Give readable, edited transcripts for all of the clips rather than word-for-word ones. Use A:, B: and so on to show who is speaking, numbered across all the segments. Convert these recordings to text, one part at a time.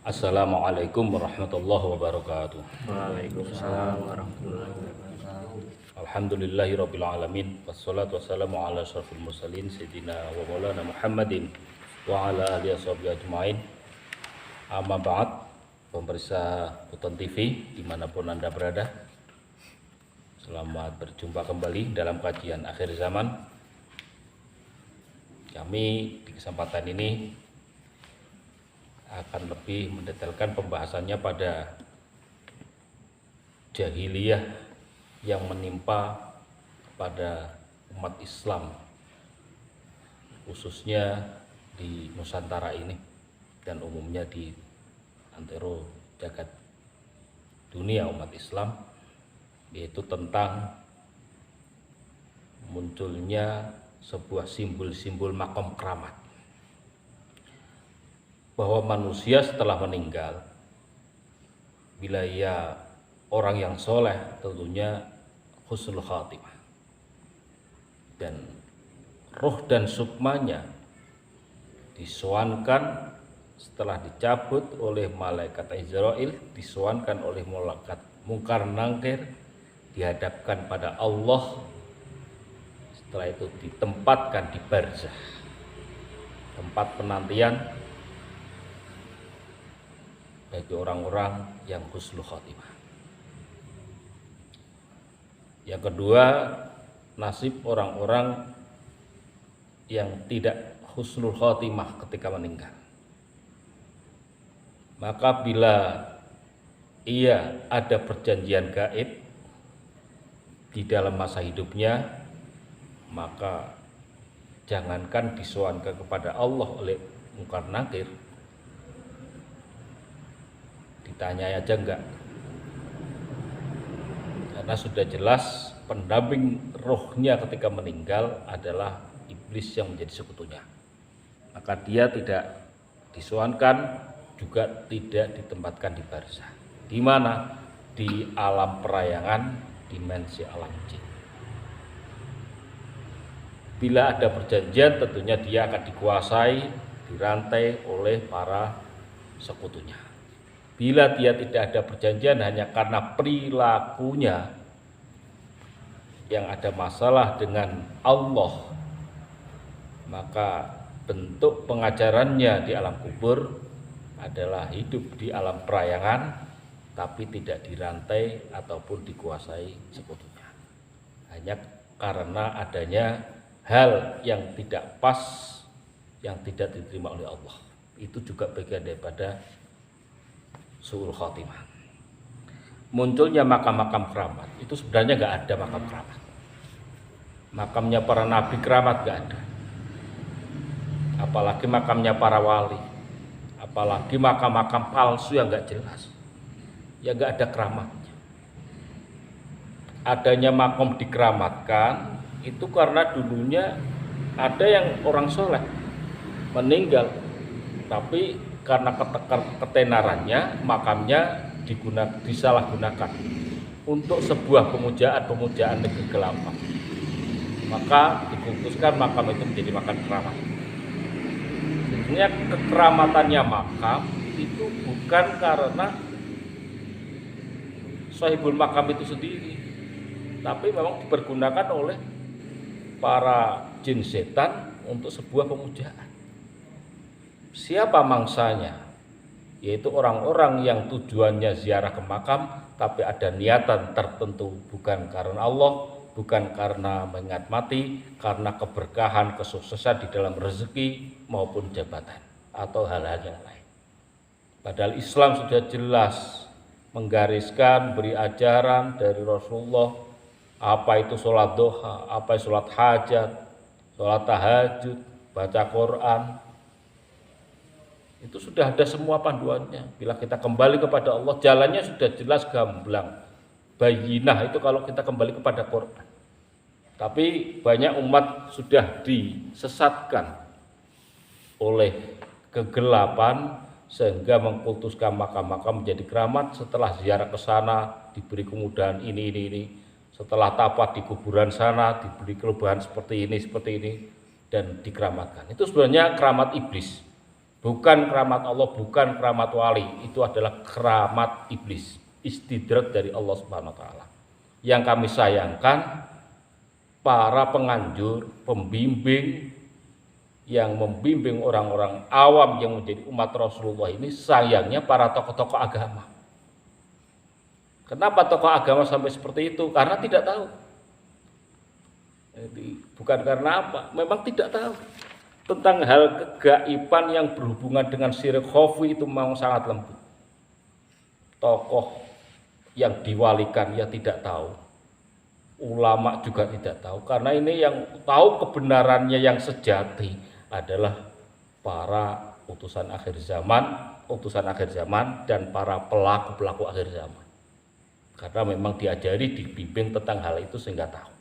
A: Assalamualaikum warahmatullahi wabarakatuh.
B: Waalaikumsalam warahmatullahi wabarakatuh.
A: Alhamdulillahirabbil alamin. Wassalatu wassalamu ala asyrafil mursalin sayyidina wa maulana Muhammadin wa ala alihi washabihi ajmain. Amma ba'd. Pemirsa Buton TV dimanapun Anda berada, selamat berjumpa kembali dalam kajian akhir zaman. Kami di kesempatan ini akan lebih mendetailkan pembahasannya pada jahiliyah yang menimpa pada umat Islam, khususnya di Nusantara ini dan umumnya di antero jagat dunia umat Islam, yaitu tentang munculnya sebuah simbol-simbol makom keramat, bahwa manusia setelah meninggal, bila ia orang yang soleh, tentunya husnul khatimah, dan roh dan sukmanya disowankan setelah dicabut oleh malaikat Israel, disowankan oleh malaikat Mungkar Nangkir, dihadapkan pada Allah. Setelah itu ditempatkan di barzah, tempat penantian bagi orang-orang yang husnul khotimah. Yang kedua, nasib orang-orang yang tidak husnul khotimah ketika meninggal. Maka bila ia ada perjanjian gaib di dalam masa hidupnya, maka jangankan disowankan kepada Allah oleh Mungkar Nakir, ditanya aja enggak, karena sudah jelas pendamping rohnya ketika meninggal adalah iblis yang menjadi sekutunya. Maka dia tidak disowankan, juga tidak ditempatkan di barzah. Di mana? Di alam perayangan, dimensi alam jin. Bila ada perjanjian, tentunya dia akan dikuasai, dirantai oleh para sekutunya. Bila dia tidak ada perjanjian, hanya karena perilakunya yang ada masalah dengan Allah, maka bentuk pengajarannya di alam kubur adalah hidup di alam perayangan, tapi tidak dirantai ataupun dikuasai sekutunya. Hanya karena adanya hal yang tidak pas, yang tidak diterima oleh Allah. Itu juga bagian daripada su'ul khotimah. Munculnya makam-makam keramat, itu sebenarnya nggak ada makam keramat. Makamnya para nabi keramat nggak ada. Apalagi makamnya para wali, apalagi makam-makam palsu yang nggak jelas, ya nggak ada keramatnya. Adanya makam dikeramatkan itu karena dulunya ada yang orang soleh meninggal, tapi karena ketenarannya makamnya disalahgunakan untuk sebuah pemujaan kegelapan, maka dikhususkan makam itu menjadi makam keramat. Sebenarnya kekeramatannya makam itu bukan karena sahibul makam itu sendiri, tapi memang dipergunakan oleh para jin setan untuk sebuah pemujaan. Siapa mangsanya? Yaitu orang-orang yang tujuannya ziarah ke makam, tapi ada niatan tertentu, bukan karena Allah, bukan karena mengingat mati, karena keberkahan, kesuksesan di dalam rezeki maupun jabatan atau hal-hal yang lain. Padahal Islam sudah jelas menggariskan, beri ajaran dari Rasulullah, apa itu sholat duha, apa itu sholat hajat, sholat tahajud, baca Quran. Itu sudah ada semua panduannya. Bila kita kembali kepada Allah, jalannya sudah jelas gamblang. Bayinah itu kalau kita kembali kepada Quran. Tapi banyak umat sudah disesatkan oleh kegelapan sehingga mengkultuskan makam-makam menjadi keramat. Setelah ziarah ke sana diberi kemudahan ini. Setelah tapat di kuburan sana diberi kelebihan seperti ini dan dikeramatkan. Itu sebenarnya keramat iblis. Bukan keramat Allah, bukan keramat wali, itu adalah keramat iblis, istidrak dari Allah Subhanahu wa taala. Yang kami sayangkan para penganjur, pembimbing yang membimbing orang-orang awam yang menjadi umat Rasulullah ini, sayangnya para tokoh-tokoh agama. Kenapa tokoh agama sampai seperti itu? Karena tidak tahu. Jadi, bukan karena apa, memang tidak tahu tentang hal kegaiban yang berhubungan dengan syirik khafi itu memang sangat lembut. Tokoh yang diwalikan ya tidak tahu, ulama juga tidak tahu, karena ini yang tahu kebenarannya yang sejati adalah para utusan akhir zaman dan para pelaku akhir zaman, karena memang diajari, dibimbing tentang hal itu sehingga tahu.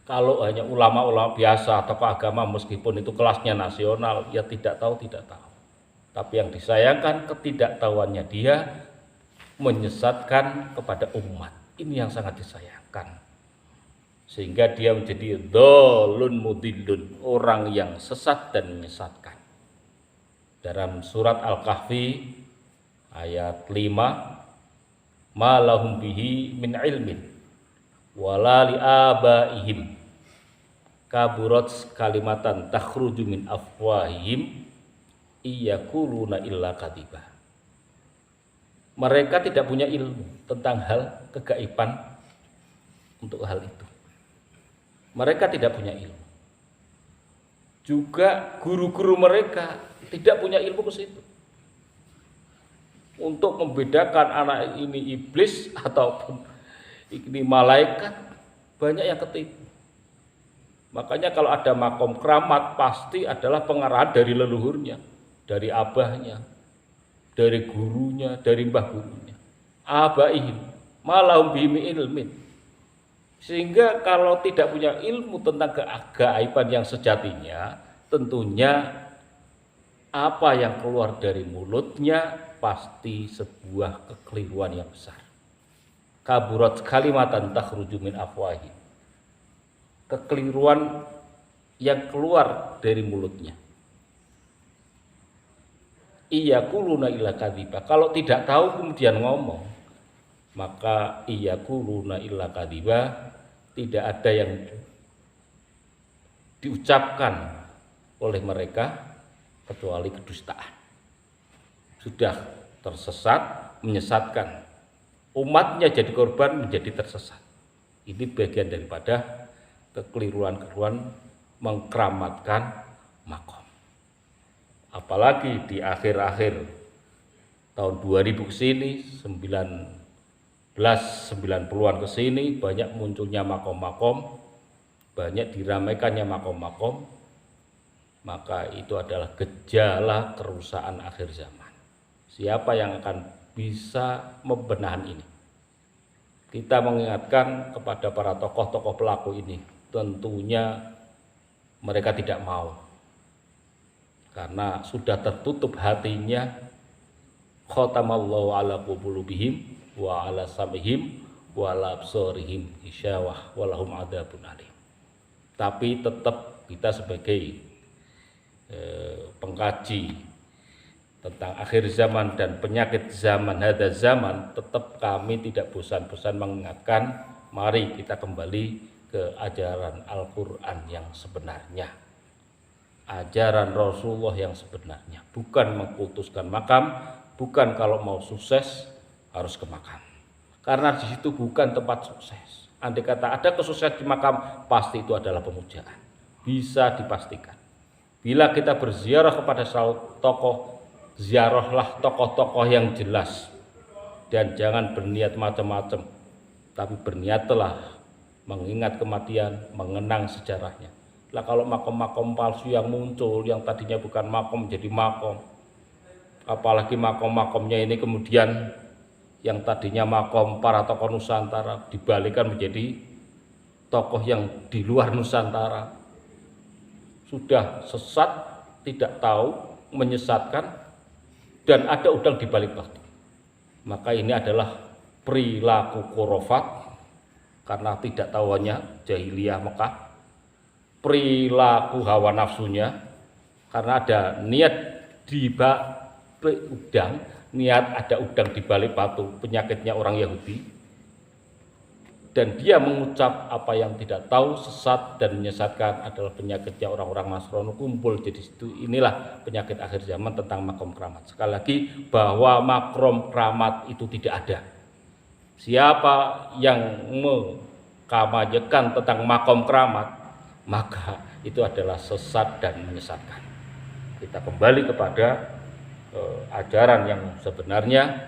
A: Kalau hanya ulama-ulama biasa atau agama meskipun itu kelasnya nasional, ya tidak tahu. Tapi yang disayangkan ketidaktahuannya dia menyesatkan kepada umat. Ini yang sangat disayangkan. Sehingga dia menjadi dhalun mudillun, orang yang sesat dan menyesatkan. Dalam surat Al-Kahfi ayat 5, ma lahum bihi min ilmin wala li abaihim kaburat kalimatan takhruju min afwahihim iyaquluna illa kadiba. Mereka tidak punya ilmu tentang hal kegaiban untuk hal itu. Mereka tidak punya ilmu. Juga guru-guru mereka tidak punya ilmu ke situ. Untuk membedakan anak ini iblis ataupun ini malaikat, banyak yang ketipu. Makanya kalau ada makom keramat pasti adalah pengarahan dari leluhurnya, dari abahnya, dari gurunya, dari mbah gurunya. Abaihim malahum bihim ilmin. Sehingga kalau tidak punya ilmu tentang keagaiban yang sejatinya, tentunya apa yang keluar dari mulutnya pasti sebuah kekeliruan yang besar. Kaburat kalimatan takhruju min afwahi, kekeliruan yang keluar dari mulutnya. Iyaquluna illa kadziba, kalau tidak tahu kemudian ngomong, maka iyaquluna illa kadziba, tidak ada yang diucapkan oleh mereka kecuali kedustaan. Sudah tersesat, menyesatkan. Umatnya jadi korban, menjadi tersesat. Ini bagian daripada kekeliruan-kekeliruan mengkeramatkan makom. Apalagi di akhir-akhir tahun 2000 ke sini, 1990-an ke sini, banyak munculnya makom-makom, banyak diramaikannya makom-makom, maka itu adalah gejala kerusakan akhir zaman. Siapa yang akan bisa membenahi ini? Kita mengingatkan kepada para tokoh-tokoh pelaku ini, tentunya mereka tidak mau, karena sudah tertutup hatinya. Khatamallahu ala qulubihim wa ala sam'ihim wa ala absarihim hisyawah wa lahum adzabun alim. Tapi tetap kita sebagai pengkaji tentang akhir zaman dan penyakit zaman, hadza zaman, tetap kami tidak bosan-bosan mengingatkan, mari kita kembali ke ajaran Al-Quran yang sebenarnya, ajaran Rasulullah yang sebenarnya, bukan mengkultuskan makam, bukan kalau mau sukses harus ke makam, karena di situ bukan tempat sukses. Andai kata ada kesuksesan di makam, pasti itu adalah pemujaan, bisa dipastikan. Bila kita berziarah kepada salah tokoh, ziarahlah tokoh-tokoh yang jelas, dan jangan berniat macam-macam, tapi berniatlah mengingat kematian, mengenang sejarahnya. Lah kalau makom-makom palsu yang muncul, yang tadinya bukan makom jadi makom, apalagi makom-makomnya ini kemudian yang tadinya makom para tokoh Nusantara dibalikan menjadi tokoh yang di luar Nusantara, sudah sesat, tidak tahu, menyesatkan, dan ada udang di balik batu. Maka ini adalah perilaku khurafat, karena tidak tahuannya jahiliyah Mekah, perilaku hawa nafsunya, karena ada niat di balik udang, niat ada udang di balik batu, penyakitnya orang Yahudi, dan dia mengucap apa yang tidak tahu, sesat dan menyesatkan adalah penyakitnya orang-orang Nasrani, kumpul jadi situ. Inilah penyakit akhir zaman tentang makom keramat. Sekali lagi, bahwa makom keramat itu tidak ada. Siapa yang mengkampanyekan tentang makom keramat, maka itu adalah sesat dan menyesatkan. Kita kembali kepada ajaran yang sebenarnya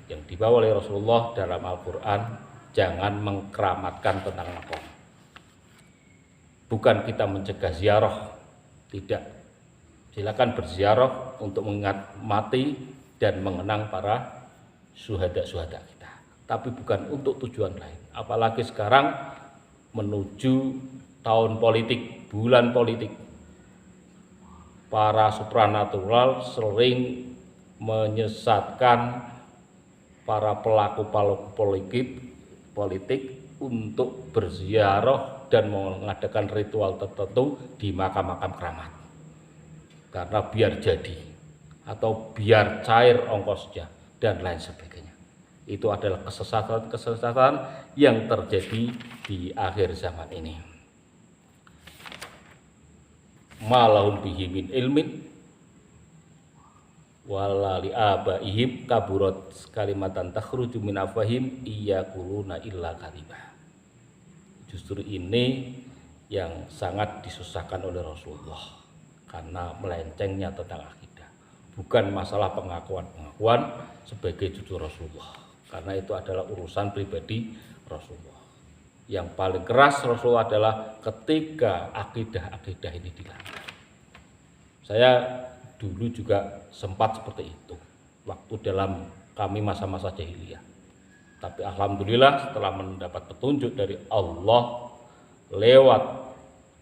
A: yang dibawa oleh Rasulullah dalam Al-Quran. Jangan mengkeramatkan tentang makom. Bukan kita mencegah ziarah, tidak. Silakan berziarah untuk mengingat mati dan mengenang para syuhada-syuhada kita, tapi bukan untuk tujuan lain. Apalagi sekarang menuju tahun politik, bulan politik, para supranatural sering menyesatkan para pelaku-pelaku politik untuk berziarah dan mengadakan ritual tertentu di makam-makam keramat, karena biar jadi atau biar cair ongkosnya dan lain sebagainya. Itu adalah kesesatan yang terjadi di akhir zaman ini. Malahum bihi min ilmin wala li abaihim kaburat kalimatan takhruju min afwahim iyaquluna illa kadhiba. Justru ini yang sangat disusahkan oleh Rasulullah karena melencengnya tentang akidah. Bukan masalah pengakuan-pengakuan sebagai cucu Rasulullah, karena itu adalah urusan pribadi Rasulullah. Yang paling keras Rasulullah adalah ketika akidah-akidah ini dilanggar. Saya dulu juga sempat seperti itu waktu dalam kami masa-masa jahiliyah. Tapi alhamdulillah setelah mendapat petunjuk dari Allah lewat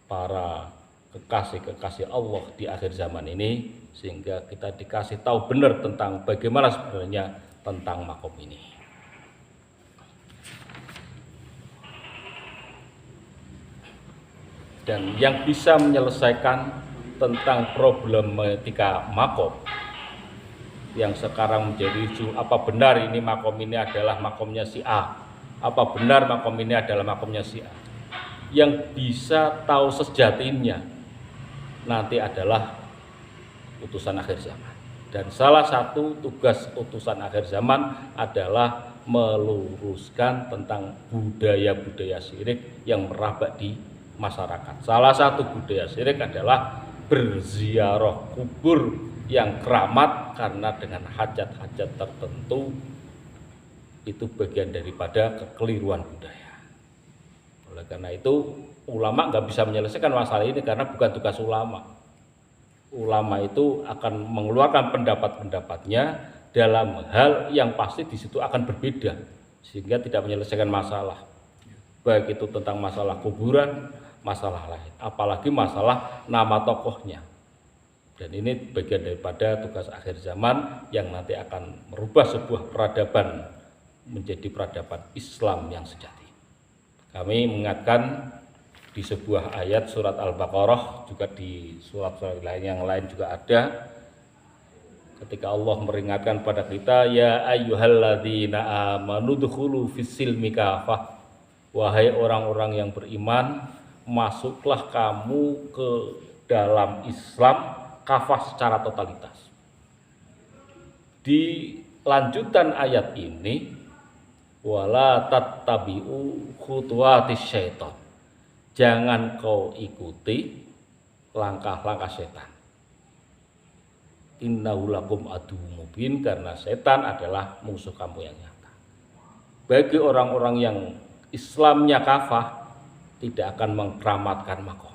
A: para kekasih-kekasih Allah di akhir zaman ini, sehingga kita dikasih tahu benar tentang bagaimana sebenarnya tentang makom ini. Dan yang bisa menyelesaikan tentang problematika makom yang sekarang menjadi isu, apa benar ini makom ini adalah makomnya si A, apa benar makom ini adalah makomnya si A. Yang bisa tahu sejatinya nanti adalah utusan akhir zaman. Dan salah satu tugas utusan akhir zaman adalah meluruskan tentang budaya-budaya syirik yang merabak di masyarakat. Salah satu budaya syirik adalah berziarah kubur yang keramat, karena dengan hajat-hajat tertentu itu bagian daripada kekeliruan budaya. Oleh karena itu ulama nggak bisa menyelesaikan masalah ini karena bukan tugas ulama. Ulama itu akan mengeluarkan pendapat-pendapatnya dalam hal yang pasti di situ akan berbeda, sehingga tidak menyelesaikan masalah. Baik itu tentang masalah kuburan, masalah lain, apalagi masalah nama tokohnya. Dan ini bagian daripada tugas akhir zaman yang nanti akan merubah sebuah peradaban menjadi peradaban Islam yang sejati. Kami mengingatkan di sebuah ayat surat Al-Baqarah, juga di surat-surat lain yang lain juga ada, ketika Allah meringatkan pada kita, ya ayyuhalladzina amanu dukhulu fis-silmi kafah, wahai orang-orang yang beriman, masuklah kamu ke dalam Islam kafah secara totalitas. Di lanjutan ayat ini, wala tattabi'u khutuwatis syaitan, jangan kau ikuti langkah-langkah setan. Innahu lakum aduwwum mubin, karena setan adalah musuh kamu yang nyata. Bagi orang-orang yang Islamnya kafah, tidak akan mengkeramatkan makom.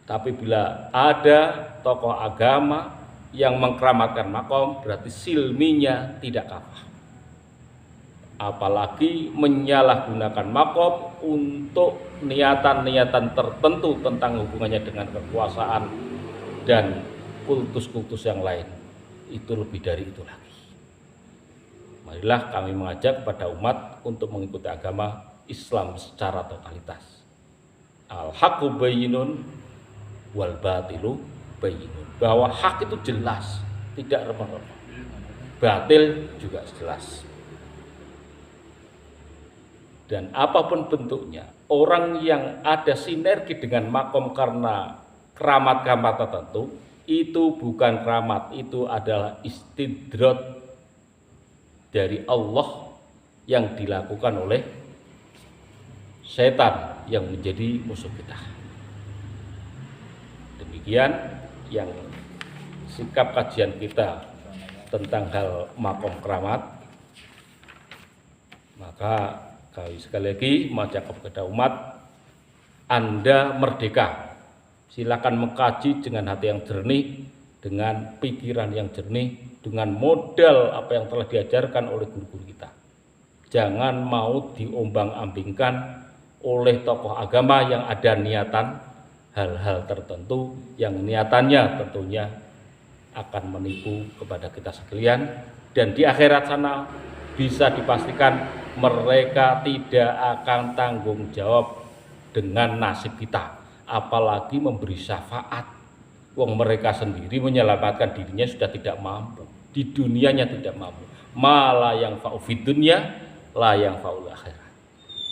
A: Tapi bila ada tokoh agama yang mengkeramatkan makom, berarti silminya tidak kafah. Apalagi menyalahgunakan makom untuk niatan-niatan tertentu tentang hubungannya dengan kekuasaan dan kultus-kultus yang lain. Itu lebih dari itu lagi. Marilah kami mengajak kepada umat untuk mengikuti agama Islam secara totalitas. Al-haqqu bayyinun wal batilu bayyinun, bahwa hak itu jelas, tidak remeh-remeh. Batil juga jelas. Dan apapun bentuknya, orang yang ada sinergi dengan makom karena keramat-keramat tertentu, itu bukan keramat, itu adalah istidrat dari Allah yang dilakukan oleh setan yang menjadi musuh kita. Demikian yang sikap kajian kita tentang hal makom keramat. Maka kami sekali lagi mengajak kepada umat, Anda merdeka. Silakan mengkaji dengan hati yang jernih, dengan pikiran yang jernih, dengan modal apa yang telah diajarkan oleh guru-guru kita. Jangan mau diombang-ambingkan oleh tokoh agama yang ada niatan hal-hal tertentu yang niatannya tentunya akan menipu kepada kita sekalian, dan di akhirat sana bisa dipastikan mereka tidak akan tanggung jawab dengan nasib kita, apalagi memberi syafaat. Wong mereka sendiri menyelamatkan dirinya sudah tidak mampu, di dunianya tidak mampu. Malah yang fa'u fid dunya la yang fa'ul akhirat.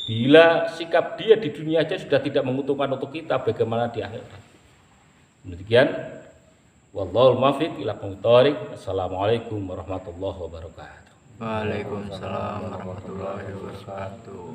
A: Bila sikap dia di dunia aja sudah tidak menguntungkan untuk kita, bagaimana di akhirat? Demikian, wallahul muwaffiq ila aqwamit thoriq. Assalamualaikum warahmatullahi wabarakatuh.
B: Waalaikumsalam warahmatullahi wabarakatuh.